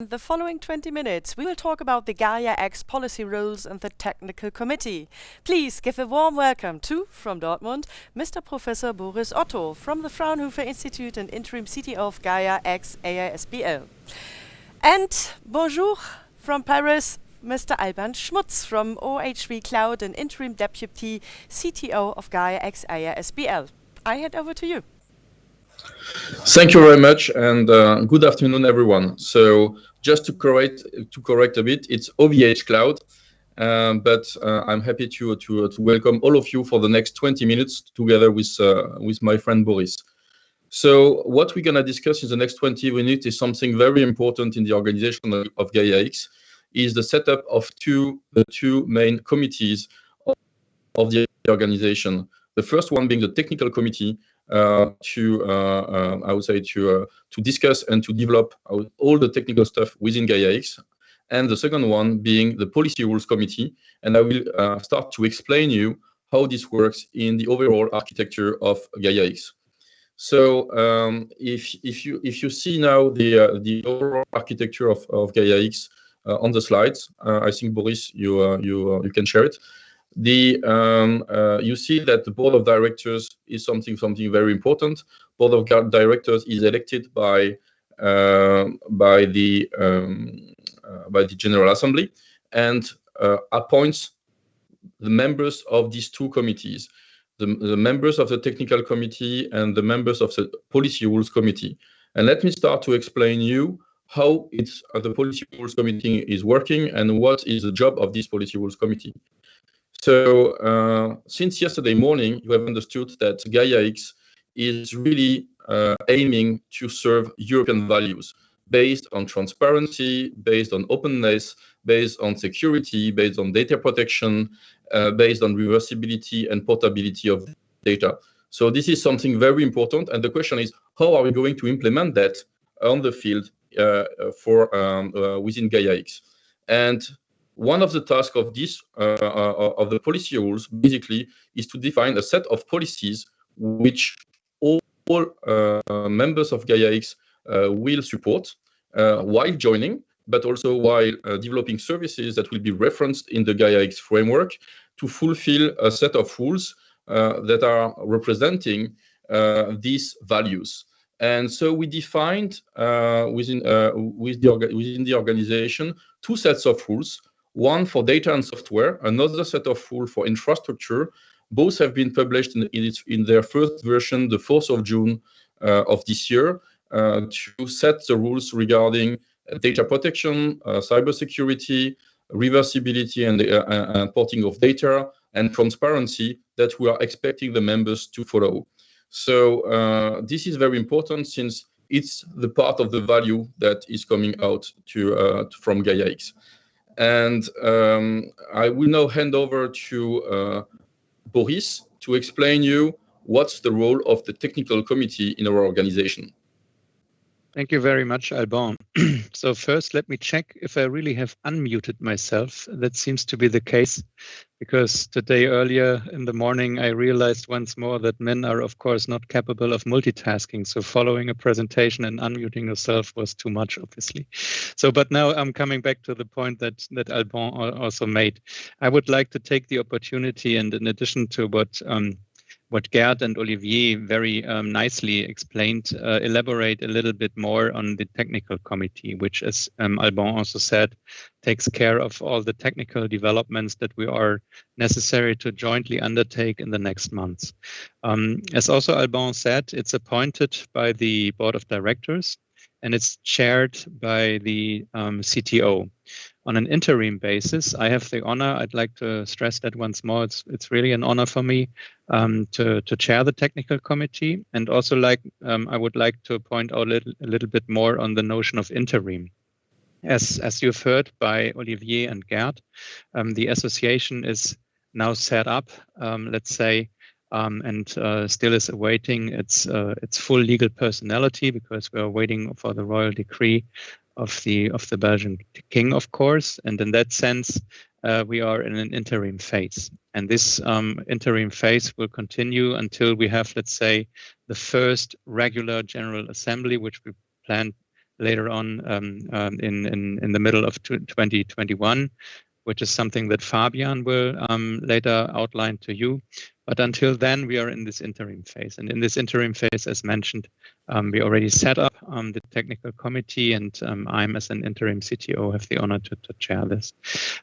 The following 20 minutes, we will talk about the Gaia-X policy rules and the technical committee. Please give a warm welcome to, from Dortmund, Mr. Professor Boris Otto from the Fraunhofer Institute and interim CTO of Gaia-X AISBL. And bonjour from Paris, Mr. Alban Schmutz from OHV Cloud and interim deputy CTO of Gaia-X AISBL. I hand over to you. Thank you very much, and good afternoon, everyone. So, just to correct a bit, it's OVH Cloud, but I'm happy to welcome all of you for the next 20 minutes together with my friend Boris. So, what we're gonna discuss in the next 20 minutes is something very important in the organization of Gaia-X, is the setup of the two main committees of the organization. The first one being the technical committee, I would say to discuss and to develop all the technical stuff within Gaia-X, and the second one being the policy rules committee, and I will start to explain you how this works in the overall architecture of Gaia-X. So if you see now the overall architecture of Gaia-X on the slides, I think Boris you can share it. You see that the board of directors is something very important. Board of directors is elected by the General Assembly and appoints the members of these two committees, the members of the technical committee and the members of the policy rules committee. And let me start to explain you how the policy rules committee is working and what is the job of this policy rules committee. So since yesterday morning, you have understood that Gaia-X is really aiming to serve European values based on transparency, based on openness, based on security, based on data protection, based on reversibility and portability of data. So this is something very important. And the question is, how are we going to implement that on the field within Gaia-X? And one of the tasks of this of the policy rules basically is to define a set of policies which all members of Gaia-X will support while joining, but also while developing services that will be referenced in the Gaia-X framework to fulfill a set of rules that are representing these values. And so we defined within the organization two sets of rules. One for data and software, another set of rules for infrastructure. Both have been published in their first version, the 4th of June of this year, to set the rules regarding data protection, cybersecurity, reversibility, and porting of data, and transparency that we are expecting the members to follow. So this is very important since it's the part of the value that is coming out from Gaia-X. And I will now hand over to Boris to explain you what's the role of the technical committee in our organization. Thank you very much, Alban. So first, let me check if I really have unmuted myself. That seems to be the case, because today earlier in the morning, I realized once more that men are, of course, not capable of multitasking. So following a presentation and unmuting yourself was too much, obviously. So, but now I'm coming back to the point that Alban also made. I would like to take the opportunity, and in addition to what Gerd and Olivier very nicely explained, elaborate a little bit more on the technical committee, which, as Alban also said, takes care of all the technical developments that we are necessary to jointly undertake in the next months. As also Alban said, it's appointed by the board of directors and it's chaired by the CTO. On an interim basis, I have the honor, I'd like to stress that once more, it's really an honor for me to chair the technical committee, and also I would like to point out a little bit more on the notion of interim. As you've heard by Olivier and Gerd, the association is now set up, let's say, and still is awaiting its full legal personality, because we are waiting for the royal decree of the Belgian king, of course. And in that sense, we are in an interim phase. And this interim phase will continue until we have, let's say, the first regular General Assembly, which we plan later on in the middle of 2021, which is something that Fabian will later outline to you. But until then, we are in this interim phase. And in this interim phase, as mentioned, we already set up the technical committee, and I'm, as an interim CTO, have the honor to chair this.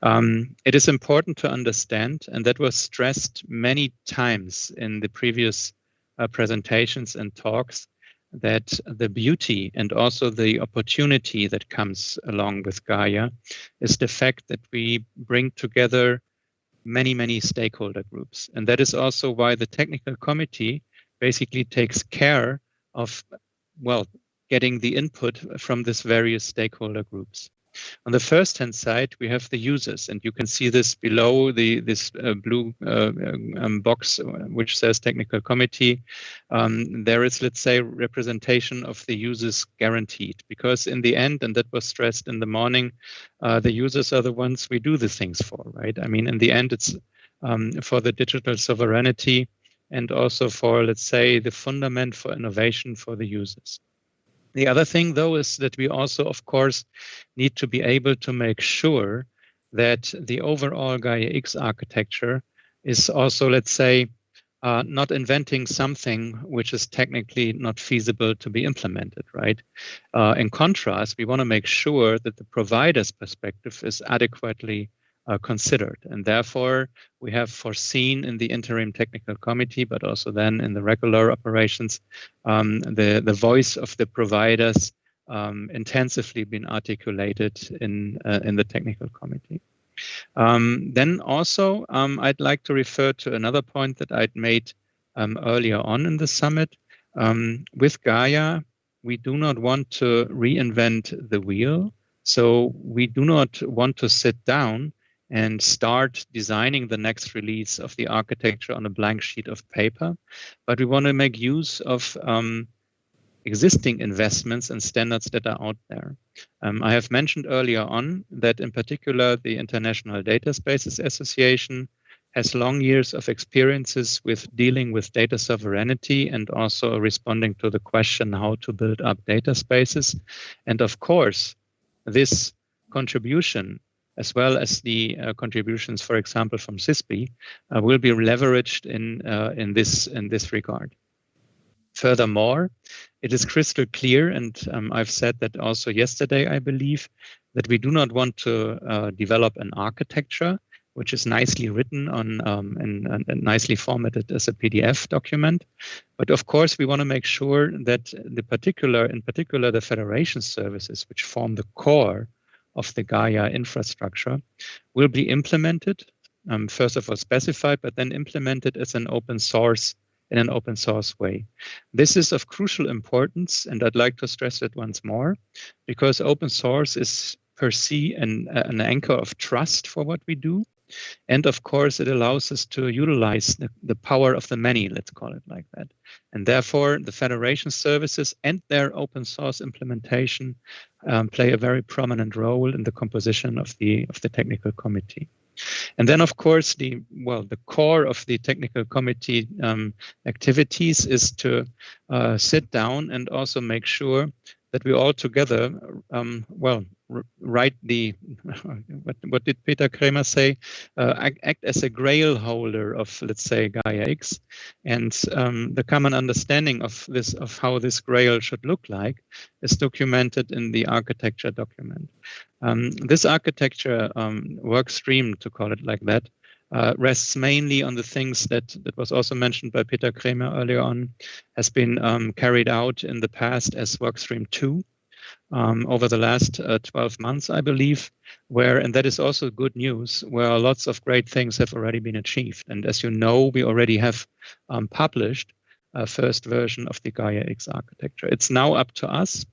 It is important to understand, and that was stressed many times in the previous presentations and talks, that the beauty and also the opportunity that comes along with Gaia is the fact that we bring together many stakeholder groups. And that is also why the technical committee basically takes care of, well, getting the input from these various stakeholder groups. On the first-hand side, we have the users, and you can see this below this blue box, which says technical committee. There is, let's say, representation of the users guaranteed, because in the end, and that was stressed in the morning, the users are the ones we do the things for, right? I mean, in the end, it's for the digital sovereignty and also for, let's say, the fundament for innovation for the users. The other thing, though, is that we also, of course, need to be able to make sure that the overall Gaia-X architecture is also, let's say, not inventing something which is technically not feasible to be implemented, right? In contrast, we want to make sure that the provider's perspective is adequately considered. And therefore, we have foreseen in the interim technical committee, but also then in the regular operations, the voice of the providers intensively been articulated in the technical committee. Then also, I'd like to refer to another point that I'd made earlier on in the summit. With Gaia, we do not want to reinvent the wheel. So we do not want to sit down and start designing the next release of the architecture on a blank sheet of paper, but we want to make use of existing investments and standards that are out there. I have mentioned earlier on that in particular the International Data Spaces Association has long years of experiences with dealing with data sovereignty and also responding to the question how to build up data spaces. And of course, this contribution, as well as the contributions, for example, from CISP, will be leveraged in this regard. Furthermore, it is crystal clear, and I've said that also yesterday, I believe, that we do not want to develop an architecture which is nicely written on and nicely formatted as a PDF document. But of course, we want to make sure that in particular, the federation services, which form the core of the Gaia infrastructure, will be implemented, first of all specified, but then implemented as an open source, in an open source way. This is of crucial importance, and I'd like to stress it once more, because open source is per se an anchor of trust for what we do. And of course, it allows us to utilize the power of the many, let's call it like that. And therefore, the federation services and their open source implementation play a very prominent role in the composition of the technical committee. And then, of course, the core of the technical committee activities is to sit down and also make sure that we all together, write the, what did Peter Kramer say? Act as a grail holder of, let's say, Gaia-X, and the common understanding of this, of how this grail should look like, is documented in the architecture document. This architecture work stream, to call it like that, rests mainly on the things that was also mentioned by Peter Kramer earlier on, has been carried out in the past as Workstream 2 over the last 12 months, I believe, and that is also good news, where lots of great things have already been achieved. And as you know, we already have published a first version of the Gaia-X architecture. It's now up to us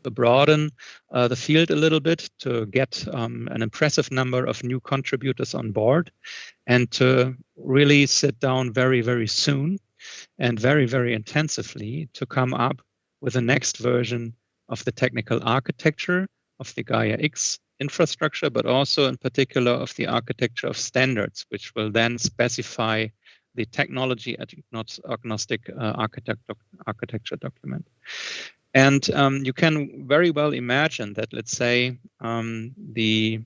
to broaden the field a little bit, to get an impressive number of new contributors on board, and to really sit down very, very soon and very, very intensively to come up with the next version of the technical architecture of the Gaia-X infrastructure, but also in particular of the architecture of standards, which will then specify the technology agnostic architecture document. And you can very well imagine that, let's say, the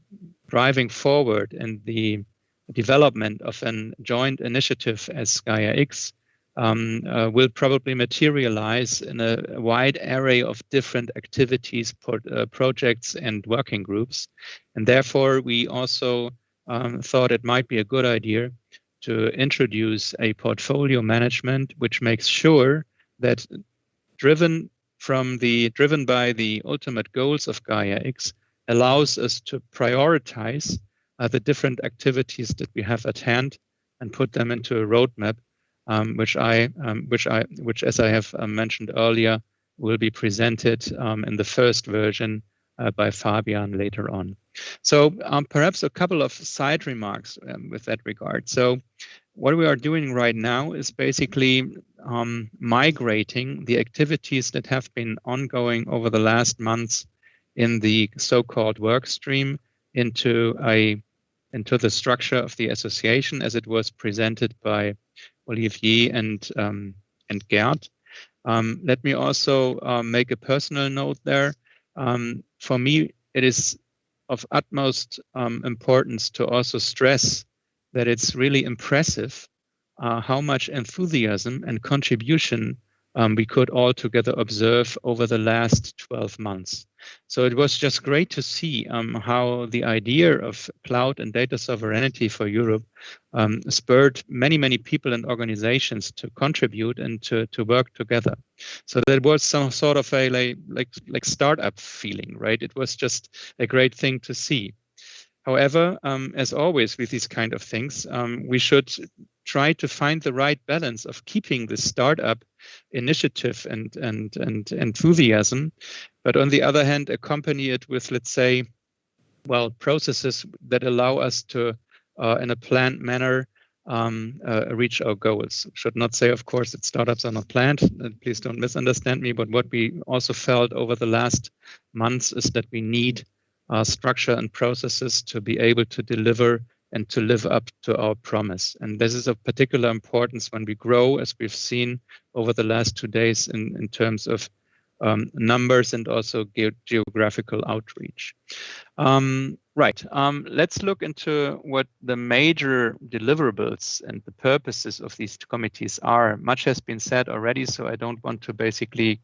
driving forward and the development of a joint initiative as Gaia-X will probably materialize in a wide array of different activities, projects, and working groups. And therefore, we also thought it might be a good idea to introduce a portfolio management which makes sure that driven by the ultimate goals of Gaia-X allows us to prioritize the different activities that we have at hand and put them into a roadmap, which, as I have mentioned earlier, will be presented in the first version by Fabian later on. So perhaps a couple of side remarks with that regard. So what we are doing right now is basically migrating the activities that have been ongoing over the last months in the so-called work stream into the structure of the association as it was presented by Olivier and Gerd. Let me also make a personal note there. For me, it is of utmost importance to also stress that it's really impressive how much enthusiasm and contribution we could all together observe over the last 12 months. So it was just great to see how the idea of cloud and data sovereignty for Europe spurred many, many people and organizations to contribute and to work together. So there was some sort of a like startup feeling, right? It was just a great thing to see. However, as always with these kind of things, we should try to find the right balance of keeping the startup initiative and enthusiasm, but on the other hand, accompany it with, let's say, well, processes that allow us to, in a planned manner, reach our goals. Should not say, of course, that startups are not planned. Please don't misunderstand me. But what we also felt over the last months is that we need structure and processes to be able to deliver and to live up to our promise. And this is of particular importance when we grow, as we've seen over the last 2 days in terms of numbers and also geographical outreach. Let's look into what the major deliverables and the purposes of these committees are. Much has been said already, so I don't want to basically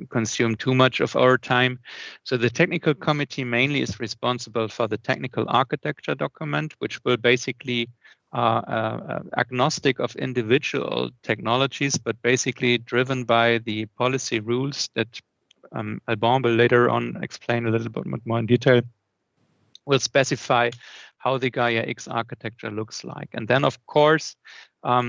consume too much of our time. So the technical committee mainly is responsible for the technical architecture document, which will basically agnostic of individual technologies, but basically driven by the policy rules that Alban will later on explain a little bit more in detail, will specify how the Gaia-X architecture looks like. And then, of course,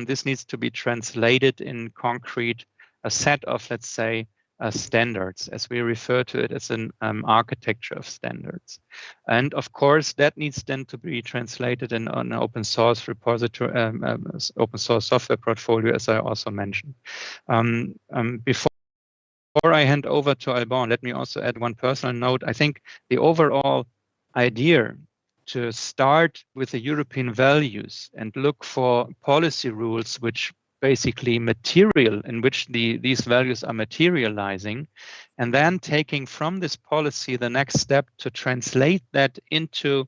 this needs to be translated in concrete, a set of, let's say, standards, as we refer to it as an architecture of standards. And of course, that needs then to be translated in an open source repository, open source software portfolio, as I also mentioned. Before I hand over to Alban, let me also add one personal note. I think the overall idea to start with the European values and look for policy rules which basically material in which these values are materializing, and then taking from this policy the next step to translate that into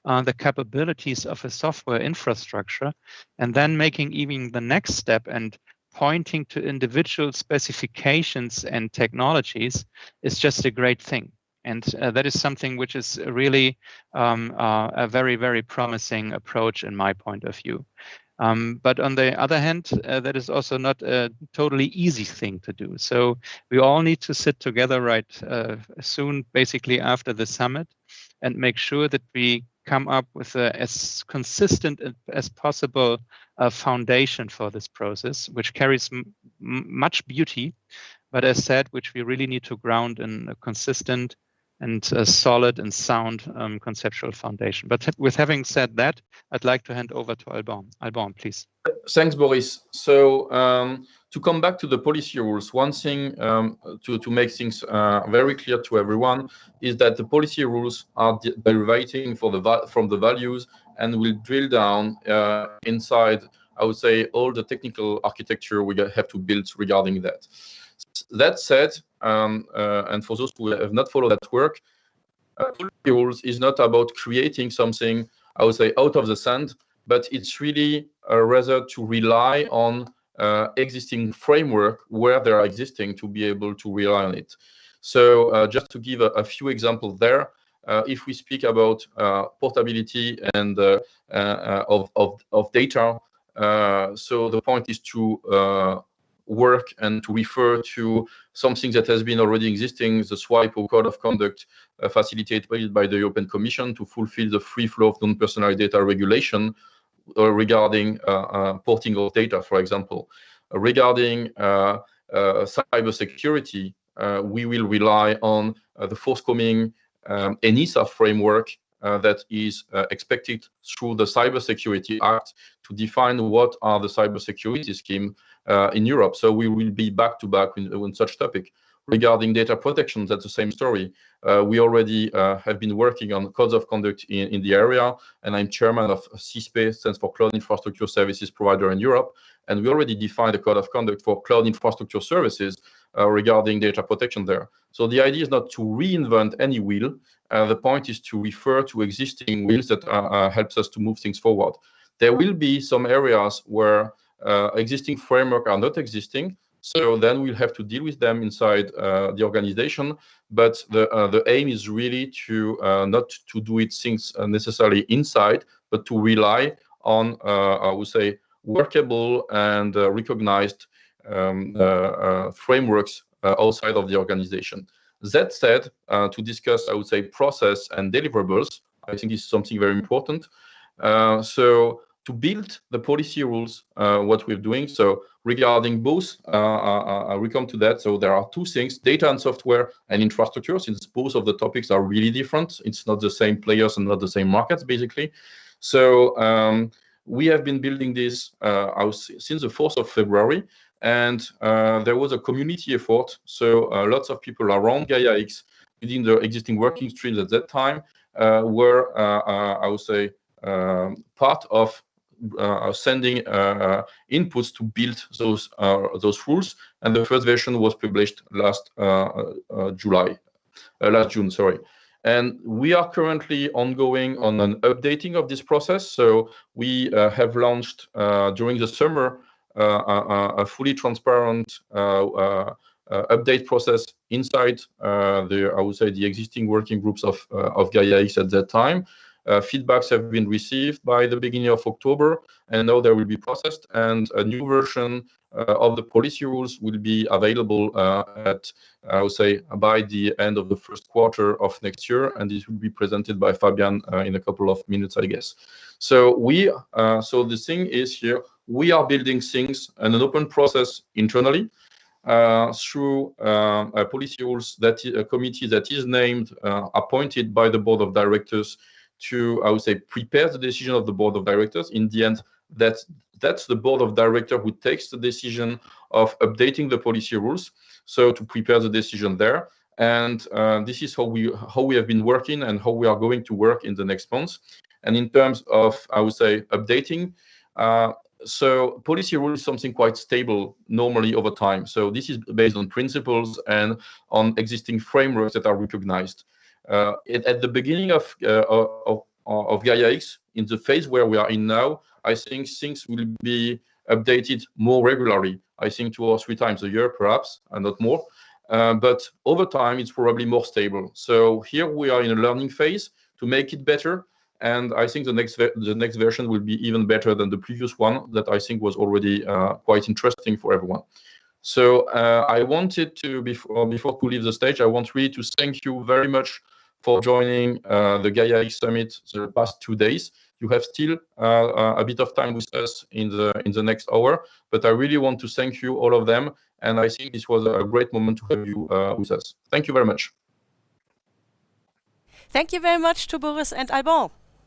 the capabilities of a software infrastructure, and then making even the next step and pointing to individual specifications and technologies is just a great thing. And that is something which is really a very, very promising approach in my point of view. But on the other hand, that is also not a totally easy thing to do. So we all need to sit together soon, basically after the summit, and make sure that we come up with as consistent as possible foundation for this process, which carries much beauty, but as said, which we really need to ground in a consistent and a solid and sound conceptual foundation. But with having said that, I'd like to hand over to Alban. Alban, please. Thanks, Boris. So to come back to the policy rules, one thing to make things very clear to everyone is that the policy rules are derivating from the values and will drill down inside, I would say, all the technical architecture we have to build regarding that. That said, and for those who have not followed that work, policy rules is not about creating something, I would say, out of the sand, but it's really rather to rely on existing framework where they are existing to be able to rely on it. So just to give a few examples there, if we speak about portability and of data, so the point is to work and to refer to something that has been already existing, the SWIPO code of conduct facilitated by the European Commission to fulfill the free flow of non-personal data regulation regarding porting of data, for example. Regarding cybersecurity, we will rely on the forthcoming ENISA framework that is expected through the Cybersecurity Act to define what are the cybersecurity scheme in Europe. So we will be back to back on such topic. Regarding data protection, that's the same story. We already have been working on codes of conduct in the area, and I'm chairman of CISPE, stands for Cloud Infrastructure Services Provider in Europe, and we already defined a code of conduct for cloud infrastructure services regarding data protection there. So the idea is not to reinvent any wheel. The point is to refer to existing wheels that helps us to move things forward. There will be some areas where existing framework are not existing, so then we'll have to deal with them inside the organization. But the aim is really to not to do it things necessarily inside, but to rely on, I would say, workable and recognized frameworks outside of the organization. That said, to discuss, I would say, process and deliverables, I think is something very important. So to build the policy rules, what we're doing. So regarding both, we come to that. So there are two things, data and software and infrastructure, since both of the topics are really different. It's not the same players and not the same markets, basically. So we have been building this since the 4th of February. And there was a community effort. So lots of people around Gaia-X within the existing working streams at that time were, I would say, part of sending inputs to build those rules. And the first version was published last June, sorry. And we are currently ongoing on an updating of this process. So we have launched during the summer a fully transparent update process inside I would say, the existing working groups of Gaia-X at that time. Feedbacks have been received by the beginning of October, and now they will be processed, and a new version of the policy rules will be available I would say, by the end of the first quarter of next year, and this will be presented by Fabian in a couple of minutes, I guess. So so the thing is here, we are building things in an open process internally through a policy rules a committee that is named, appointed by the board of directors to, I would say, prepare the decision of the board of directors. In the end, that's the board of directors who takes the decision of updating the policy rules. So to prepare the decision there, and this is how we have been working and how we are going to work in the next months. And in terms of, I would say, updating, so policy rule is something quite stable normally over time. So this is based on principles and on existing frameworks that are recognized. At the beginning of Gaia-X, in the phase where we are in now, I think things will be updated more regularly. I think 2 or 3 times a year, perhaps, and not more. But over time, it's probably more stable. So here we are in a learning phase to make it better. And I think the next version will be even better than the previous one that I think was already quite interesting for everyone. So I wanted to, before to leave the stage, I want really to thank you very much for joining the Gaia-X Summit the past 2 days. You have still a bit of time with us in the next hour, but I really want to thank you, all of them. And I think this was a great moment to have you with us. Thank you very much. Thank you very much to Boris and Alban.